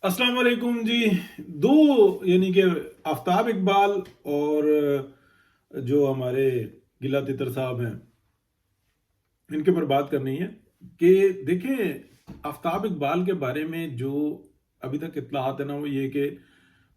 अस्सलाम वालेकुम जी। दो यानी कि आफ्ताब इकबाल और जो हमारे गिला तितर साहब हैं, इनके ऊपर बात करनी है कि देखें, आफ्ताब इकबाल के बारे में जो अभी तक इत्तलात है ना, वो ये कि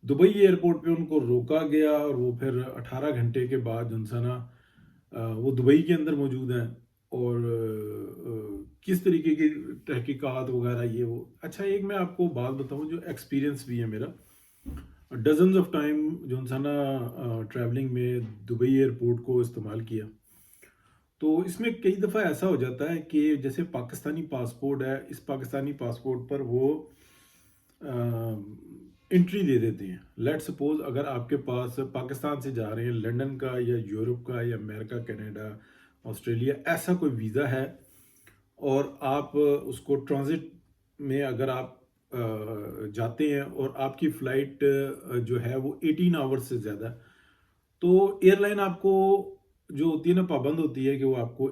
दुबई एयरपोर्ट पे उनको रोका गया और वो फिर 18 घंटे के बाद उनसे ना वो दुबई के अंदर मौजूद हैं। और किस तरीके की तहकीकात वगैरह ये वो। अच्छा, एक मैं आपको बात बताऊं जो एक्सपीरियंस भी है मेरा डजन्स ऑफ टाइम जो इंसान ट्रैवलिंग में दुबई एयरपोर्ट को इस्तेमाल किया। तो इसमें कई दफ़ा ऐसा हो जाता है कि जैसे पाकिस्तानी पासपोर्ट है, इस पाकिस्तानी पासपोर्ट पर वो एंट्री दे देते हैं। लेट सपोज अगर आपके पास पाकिस्तान से जा रहे हैं लंदन का या यूरोप का या अमेरिका, कनाडा, ऑस्ट्रेलिया, ऐसा कोई वीज़ा है और आप उसको ट्रांजिट में अगर आप जाते हैं और आपकी फ़्लाइट जो है वो 18 आवर्स से ज़्यादा, तो एयरलाइन आपको जो होती है ना पाबंद होती है कि वो आपको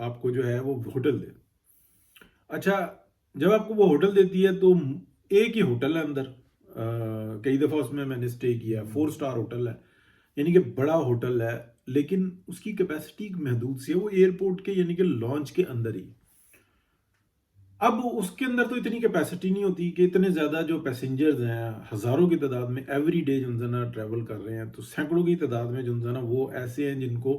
आपको जो है वो होटल दे। अच्छा, जब आपको वो होटल देती है तो एक ही होटल है अंदर। कई दफ़ा उसमें मैंने स्टे किया, 4 स्टार होटल है, यानी कि बड़ा होटल है, लेकिन उसकी कैपेसिटी महदूद सी है। वो एयरपोर्ट के यानी कि लॉन्च के अंदर ही। अब उसके अंदर तो इतनी कैपेसिटी नहीं होती कि इतने ज़्यादा जो पैसेंजर्स हैं, हज़ारों की तादाद में एवरी डे जो है ना ट्रैवल कर रहे हैं, तो सैकड़ों की तादाद में जो है ना वो ऐसे हैं जिनको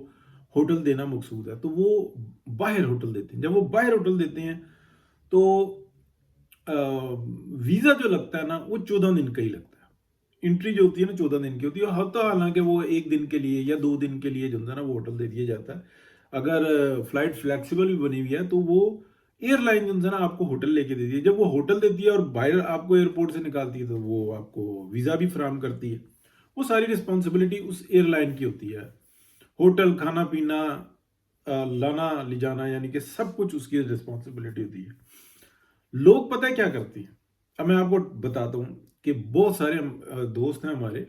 होटल देना मकसूद है, तो वो बाहर होटल देते हैं। जब वो बाहर होटल देते हैं तो वीज़ा जो लगता है ना वो 14 दिन का ही लगता है। एंट्री जो होती है ना 14 दिन की होती है, होता हालांकि वो एक दिन के लिए या 2 दिन के लिए जो है ना वो होटल दे दिया जाता है। अगर फ्लाइट फ्लेक्सिबल भी बनी हुई है तो वो एयरलाइन जो है ना आपको होटल लेके देती है। जब वो होटल देती है और बाहर आपको एयरपोर्ट से निकालती है तो वो आपको वीज़ा भी फराहम करती है। वो सारी रिस्पॉन्सिबिलिटी उस एयरलाइन की होती है। होटल, खाना पीना, लाना ले जाना, यानी कि सब कुछ उसकी रिस्पॉन्सिबिलिटी होती है। लोग पता है क्या करते हैं, अब मैं आपको बताता हूँ कि बहुत सारे दोस्त हैं हमारे,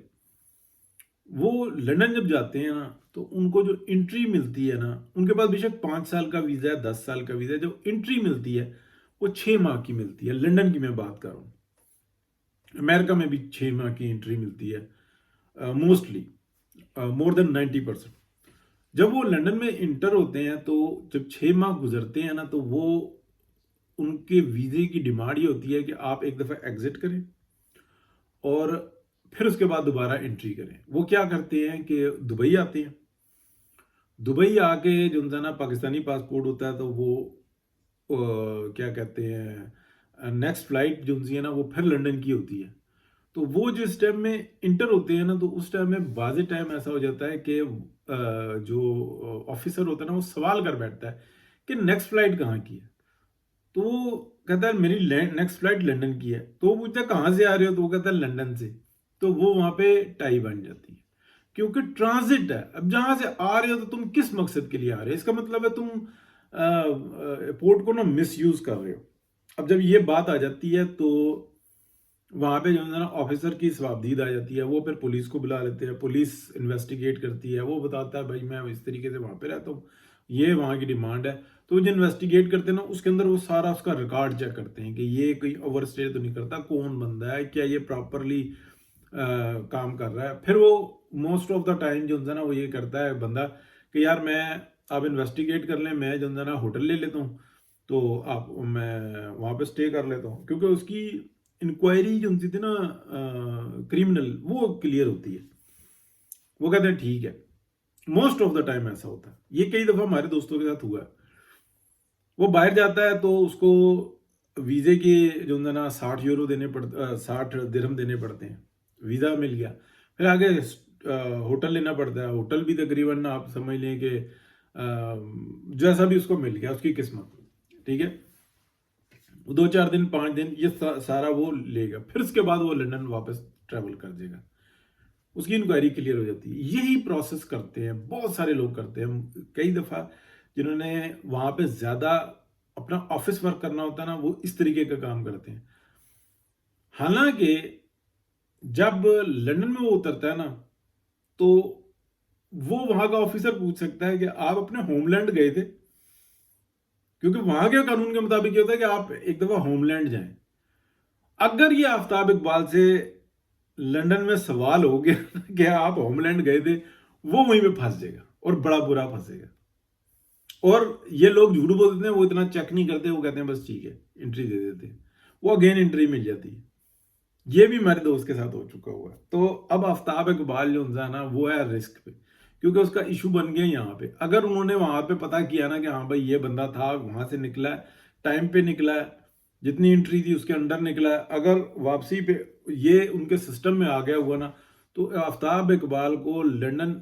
वो लंदन जब जाते हैं ना तो उनको जो एंट्री मिलती है ना, उनके पास बेशक 5 साल का वीज़ा है, 10 साल का वीज़ा है, जो एंट्री मिलती है वो 6 माह की मिलती है। लंदन की मैं बात कर रहा हूँ। अमेरिका में भी 6 माह की एंट्री मिलती है मोस्टली, मोर देन 90%। जब वो लंदन में इंटर होते हैं तो जब 6 माह गुजरते हैं ना तो वो उनके वीज़े की डिमांड ये होती है कि आप एक दफ़ा एग्जिट करें और फिर उसके बाद दोबारा एंट्री करें। वो क्या करते हैं कि दुबई आते हैं। दुबई आके जो उनका ना पाकिस्तानी पासपोर्ट होता है तो वो क्या कहते हैं, नेक्स्ट फ्लाइट जो उनकी है ना वो फिर लंदन की होती है। तो वो जिस टाइम में इंटर होते हैं ना तो उस टाइम में बाज़ टाइम ऐसा हो जाता है कि जो ऑफिसर होता है ना वो सवाल कर बैठता है कि नेक्स्ट फ्लाइट कहाँ की है। तो वो कहता है मेरी नेक्स्ट फ्लाइट लंदन की है। तो वो पूछता है कहाँ से आ रहे हो, तो वो कहता है लंदन से। तो वो वहां पे टाई बन जाती है, क्योंकि ट्रांजिट है। अब जहां से आ रहे हो तो तुम किस मकसद के लिए आ रहे हो, इसका मतलब है तुम पोर्ट को ना मिस यूज कर रहे हो। अब जब ये बात आ जाती है तो वहां पे जो है ना ऑफिसर की सवाबदीद आ जाती है। वो फिर पुलिस को बुला लेते हैं, पुलिस इन्वेस्टिगेट करती है। वो बताता है भाई मैं इस तरीके से वहां पे रहता हूँ, ये वहां की डिमांड है। तो जो इन्वेस्टिगेट करते हैं ना उसके अंदर वो सारा उसका रिकॉर्ड चेक करते हैं कि ये कोई ओवर स्टे तो नहीं करता, कौन बंदा है, क्या ये प्रॉपरली काम कर रहा है। फिर वो मोस्ट ऑफ द टाइम जो है ना वो ये करता है बंदा कि यार मैं, आप इन्वेस्टिगेट कर लें, मैं जो है ना होटल ले लेता हूँ, तो आप मैं वहाँ पे स्टे कर लेता हूँ, क्योंकि उसकी इंक्वायरी जो उनकी थी ना क्रिमिनल, वो क्लियर होती है। वो कहते हैं ठीक है। मोस्ट ऑफ द टाइम ऐसा होता है। ये कई दफ़ा हमारे दोस्तों के साथ हुआ है। वो बाहर जाता है तो उसको वीज़े के जो है ना 60 यूरो देने पड़ते, 60 दिरहम देने पड़ते हैं। वीज़ा मिल गया, फिर आगे होटल लेना पड़ता है। होटल भी तकरीबन आप समझ लें कि जैसा भी उसको मिल गया, उसकी किस्मत, ठीक है। 2 4 दिन 5 दिन ये सारा वो लेगा, फिर उसके बाद वो लंदन वापस ट्रैवल कर देगा। उसकी इंक्वायरी क्लियर हो जाती है। यही प्रोसेस करते हैं, बहुत सारे लोग करते हैं। कई दफ़ा जिन्होंने वहाँ पे ज़्यादा अपना ऑफिस वर्क करना होता है ना, वो इस तरीके का काम करते हैं। हालांकि जब लंदन में वो उतरता है ना तो वो वहाँ का ऑफिसर पूछ सकता है कि आप अपने होमलैंड गए थे। क्योंकि वहां के कानून के मुताबिक ये होता है कि आप एक दफा होमलैंड जाएं। अगर ये आफ्ताब इकबाल से लंदन में सवाल हो गया कि आप होमलैंड गए थे, वो वहीं पे फंस जाएगा और बड़ा बुरा फंसेगा। और ये लोग झूठ बोल देते हैं, वो इतना चेक नहीं करते, वो कहते हैं बस ठीक है एंट्री दे देते हैं, वो अगेन एंट्री मिल जाती है। ये भी मेरे दोस्त के साथ हो चुका हुआ है। तो अब आफ्ताब इकबाल जो है ना, वो है रिस्क पे, क्योंकि उसका इशू बन गया यहाँ पे। अगर उन्होंने वहां पे पता किया ना कि हाँ भाई ये बंदा था, वहां से निकला है, टाइम पे निकला है, जितनी एंट्री थी उसके अंडर निकला है, अगर वापसी पे ये उनके सिस्टम में आ गया हुआ ना, तो आफ्ताब इकबाल को लंदन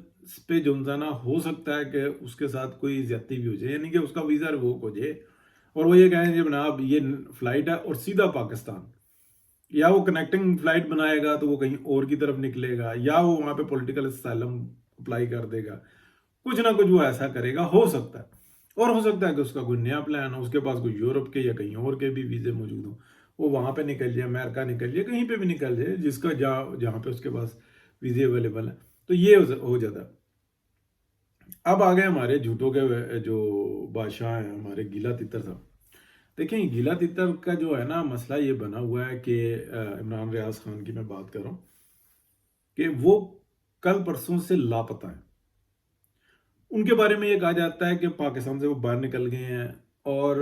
पे जो है ना, हो सकता है कि उसके साथ कोई ज्यादती भी हो जाए, यानी कि उसका वीजा रिवोक हो जाए और वो ये कहें जनाब ये फ्लाइट है और सीधा पाकिस्तान, या वो कनेक्टिंग फ्लाइट बनाएगा तो वो कहीं और की तरफ निकलेगा, या वो वहां पे पॉलिटिकल असाइलम अप्लाई कर देगा, कुछ ना कुछ वो ऐसा करेगा, हो सकता है। और हो सकता है कि उसका कोई नया प्लान हो, उसके पास कोई यूरोप के या कहीं और के भी वीजे मौजूद हो, वो वहां पे निकल जाए, अमेरिका निकल जाए, कहीं पे भी निकल जाए, जिसका जहाँ जहाँ पे उसके पास वीजे अवेलेबल है। तो ये हो जाता है। अब आ गए हमारे झूठों के जो बादशाह हैं, हमारे गीला तितर साहब। देखिए गीला तितर का जो है ना मसला ये बना हुआ है कि इमरान रियाज खान की मैं बात कर रहा हूँ कि वो कल परसों से लापता है। उनके बारे में ये कहा जाता है कि पाकिस्तान से वो बाहर निकल गए हैं, और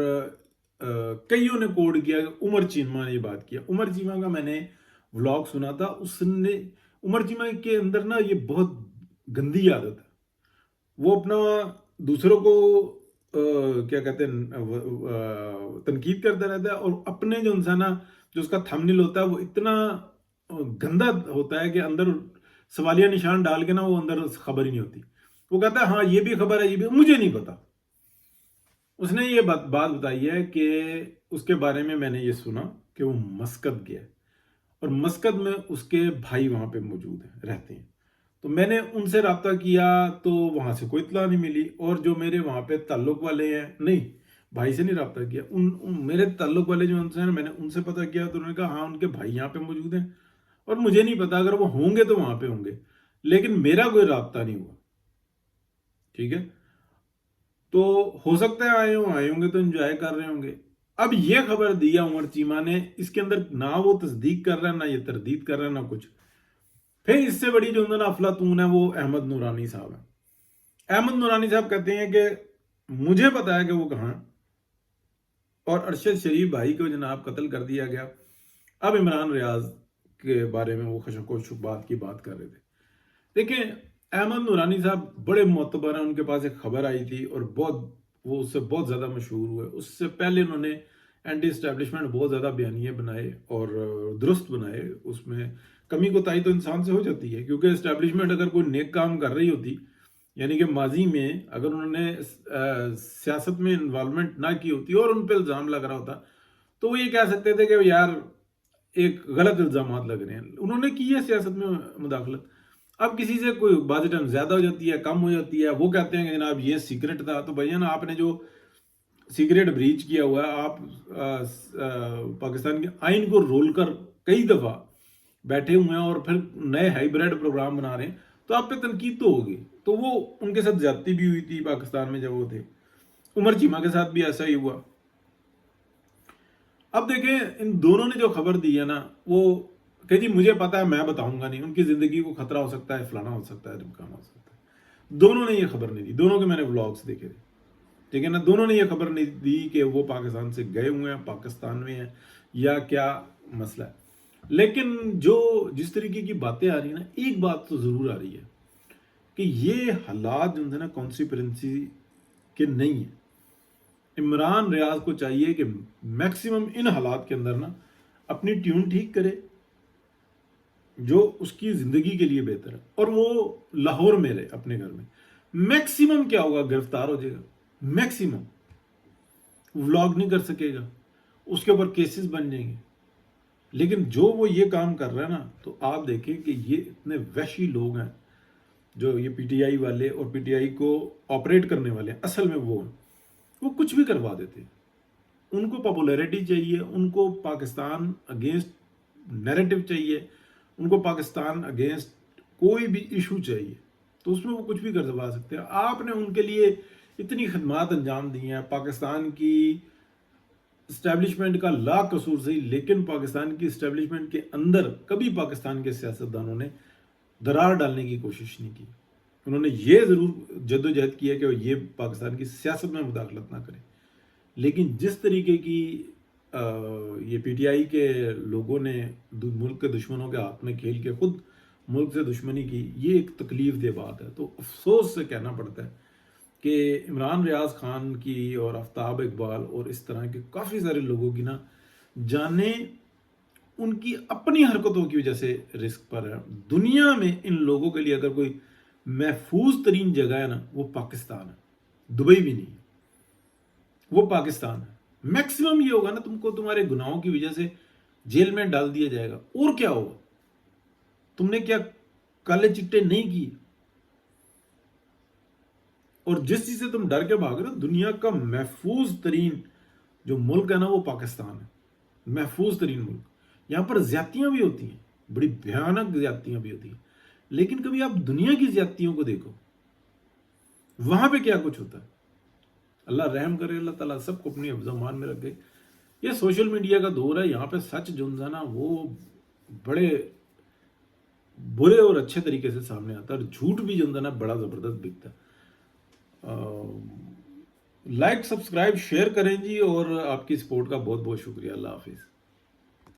कईयों ने कोड किया। उमर चीमा ने ये बात किया। उमर चीमा का मैंने व्लॉग सुना था, उसने उमर चीमा के अंदर ना ये बहुत गंदी आदत है, वो अपना दूसरों को क्या कहते हैं तनकीद करता रहता है, और अपने जो इंसान ना, जो उसका थंबनेल होता है वो इतना गंदा होता है कि अंदर सवालिया निशान डाल के ना वो अंदर खबर ही नहीं होती। वो कहता है हाँ ये भी खबर है, ये भी मुझे नहीं पता। उसने ये बात बताई है कि उसके बारे में मैंने ये सुना कि वो मस्कत गया है, और मस्कत में उसके भाई वहां पे मौजूद हैं, रहते हैं। तो मैंने उनसे रब्ता किया तो वहां से कोई इत्तला नहीं मिली, और जो मेरे वहां पे ताल्लुक वाले हैं, नहीं भाई से नहीं रब्ता किया, मेरे ताल्लुक वाले जो उनसे हैं, मैंने उनसे पता किया तो उन्होंने कहा हाँ उनके भाई यहाँ पे मौजूद हैं, और मुझे नहीं पता, अगर वो होंगे तो वहां पे होंगे, लेकिन मेरा कोई रब्ता नहीं हुआ। ठीक है, तो हो सकता है आए होंगे तो एंजॉय कर रहे होंगे। अब ये खबर दिया उमर चीमा ने, इसके अंदर ना वो तस्दीक कर रहा है, ना ये तरदीद कर रहा है, ना कुछ। फिर इससे बड़ी जो ना अफलातून है, वो अहमद नूरानी साहब है। अहमद नूरानी साहब कहते हैं कि मुझे पता है कि वो कहाँ है, और अरशद शरीफ भाई को जनाब कत्ल कर दिया गया। अब इमरान रियाज के बारे में वो खशकोश बात की बात कर रहे थे। देखिए अहमद नूरानी साहब बड़े मोतबर हैं, उनके पास एक खबर आई थी और बहुत वो उससे बहुत ज़्यादा मशहूर हुए। उससे पहले उन्होंने एंटी इस्टेब्लिशमेंट बहुत ज़्यादा बयानिए बनाए और दुरुस्त बनाए। उसमें कमी कोताही तो इंसान से हो जाती है, क्योंकि इस्टेब्लिशमेंट अगर कोई नेक काम कर रही होती, यानी कि माजी में अगर उन्होंने सियासत में इन्वॉल्वमेंट ना की होती और उन पर इल्ज़ाम लग रहा होता, तो वो ये कह सकते थे कि यार एक गलत इल्ज़ाम लग रहे हैं, उन्होंने की है सियासत में मुदाखलत। अब किसी से कोई बात टाइम ज्यादा हो जाती है, कम हो जाती है, वो कहते हैं कि जनाब ये सीक्रेट था। तो भैया ना आपने जो सीक्रेट ब्रीच किया हुआ है, आप पाकिस्तान के आइन को रोल कर कई दफा बैठे हुए हैं और फिर नए हाइब्रिड प्रोग्राम बना रहे हैं, तो आप पे तनकीद तो होगी। तो वो उनके साथ ज्यादती भी हुई थी पाकिस्तान में जब वो थे। उमर चीमा के साथ भी ऐसा ही हुआ। अब देखें इन दोनों ने जो खबर दी है ना, वो कि जी मुझे पता है, मैं बताऊंगा नहीं, उनकी जिंदगी को खतरा हो सकता है, फलाना हो सकता है, ढमकाना हो सकता है। दोनों ने ये खबर नहीं दी, दोनों के मैंने व्लॉग्स देखे थे। ठीक है ना, दोनों ने ये खबर नहीं दी कि वो पाकिस्तान से गए हुए हैं, पाकिस्तान में हैं या क्या मसला है। लेकिन जो जिस तरीके की बातें आ रही है ना, एक बात तो जरूर आ रही है कि ये हालात जो है ना कॉन्स्पिरेंसी के नहीं है। इमरान रियाज को चाहिए कि मैक्सिमम इन हालात के अंदर ना अपनी ट्यून ठीक करे, जो उसकी जिंदगी के लिए बेहतर है, और वो लाहौर में रहे अपने घर में। मैक्सिमम क्या होगा, गिरफ्तार हो जाएगा, मैक्सिमम व्लॉग नहीं कर सकेगा, उसके ऊपर केसेस बन जाएंगे। लेकिन जो वो ये काम कर रहा है ना, तो आप देखें कि ये इतने वहशी लोग हैं जो ये पीटीआई वाले और पीटीआई को ऑपरेट करने वाले हैं, असल में वो कुछ भी करवा देते हैं। उनको पॉपुलैरिटी चाहिए, उनको पाकिस्तान अगेंस्ट नैरेटिव चाहिए, उनको पाकिस्तान अगेंस्ट कोई भी इशू चाहिए, तो उसमें वो कुछ भी करवा सकते हैं। आपने उनके लिए इतनी खदमात अंजाम दी हैं, पाकिस्तान की इस्टेब्लिशमेंट का ला कसूर सही, लेकिन पाकिस्तान की इस्टेब्लिशमेंट के अंदर कभी पाकिस्तान के सियासतदानों ने दरार डालने की कोशिश नहीं की। उन्होंने ये ज़रूर जद्दोजहद की है कि ये पाकिस्तान की सियासत में मुदाखलत ना करें, लेकिन जिस तरीके की ये पीटीआई के लोगों ने मुल्क के दुश्मनों के हाथ में खेल के खुद मुल्क से दुश्मनी की, ये एक तकलीफ दे बात है। तो अफसोस से कहना पड़ता है कि इमरान रियाज खान की और आफ्ताब इकबाल और इस तरह के काफ़ी सारे लोगों की ना जाने उनकी अपनी हरकतों की वजह से रिस्क पर है। दुनिया में इन लोगों के लिए अगर कोई महफूज तरीन जगह है ना, वो पाकिस्तान है, दुबई भी नहीं, वो पाकिस्तान है। मैक्सिमम ये होगा ना, तुमको तुम्हारे गुनाहों की वजह से जेल में डाल दिया जाएगा, और क्या होगा? तुमने क्या काले चिट्टे नहीं किए? और जिस चीज से तुम डर के भाग रहे हो, दुनिया का महफूज तरीन जो मुल्क है ना, वो पाकिस्तान है, महफूज तरीन मुल्क। यहां पर ज्यादतियां भी होती हैं, बड़ी भयानक ज्यादतियां भी होती हैं, लेकिन कभी आप दुनिया की ज्यादतियों को देखो, वहां पे क्या कुछ होता है। अल्लाह रहम करे, अल्लाह ताला सबको अपनी हिफ्ज़-ओ-मान में रखे। ये सोशल मीडिया का दौर है, यहाँ पे सच जो है ना वो बड़े बुरे और अच्छे तरीके से सामने आता है, और झूठ भी जो है ना बड़ा ज़बरदस्त बिकता है। लाइक, सब्सक्राइब, शेयर करें जी, और आपकी सपोर्ट का बहुत बहुत शुक्रिया। अल्लाह हाफिज़।